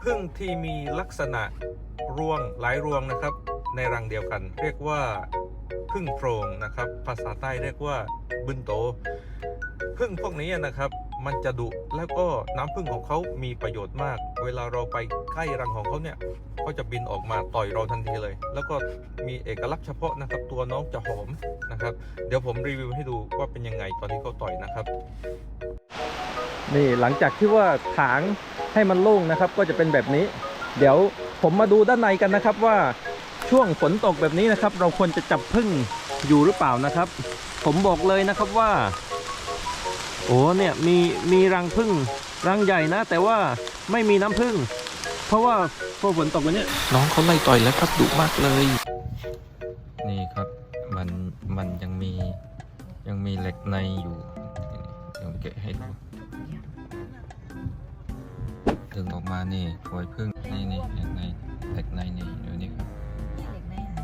ผึ้งที่มีลักษณะรวงหลายรวงนะครับในรังเดียวกันเรียกว่าผึ้งโพรงนะครับภาษาใต้เรียกว่าบึนโตผึ้งพวกนี้นะครับมันจะดุแล้วก็น้ำผึ้งของเขามีประโยชน์มากเวลาเราไปใกล้รังของเขาเนี่ยเขาจะบินออกมาต่อยเราทันทีเลยแล้วก็มีเอกลักษณ์เฉพาะนะครับตัวน้องจะหอมนะครับเดี๋ยวผมรีวิวให้ดูว่าเป็นยังไงตอนที่เขาต่อยนะครับนี่หลังจากที่ว่าถางให้มันโล่งนะครับก็จะเป็นแบบนี้เดี๋ยวผมมาดูด้านในกันนะครับว่าช่วงฝนตกแบบนี้นะครับเราควรจะจับผึ้งอยู่หรือเปล่านะครับผมบอกเลยนะครับว่าโอ้เนี่ยมีรังผึ้งรังใหญ่นะแต่ว่าไม่มีน้ำผึ้งเพราะว่าพอฝนตกแบบนี้น้องเขาไล่ต่อยแล้วครับดุมากเลยนี่ครับมันยังมีเหล็กในอยู่เดี๋ยวแกะให้ดูดึงออกมานี่ฝอยผึ้งนี่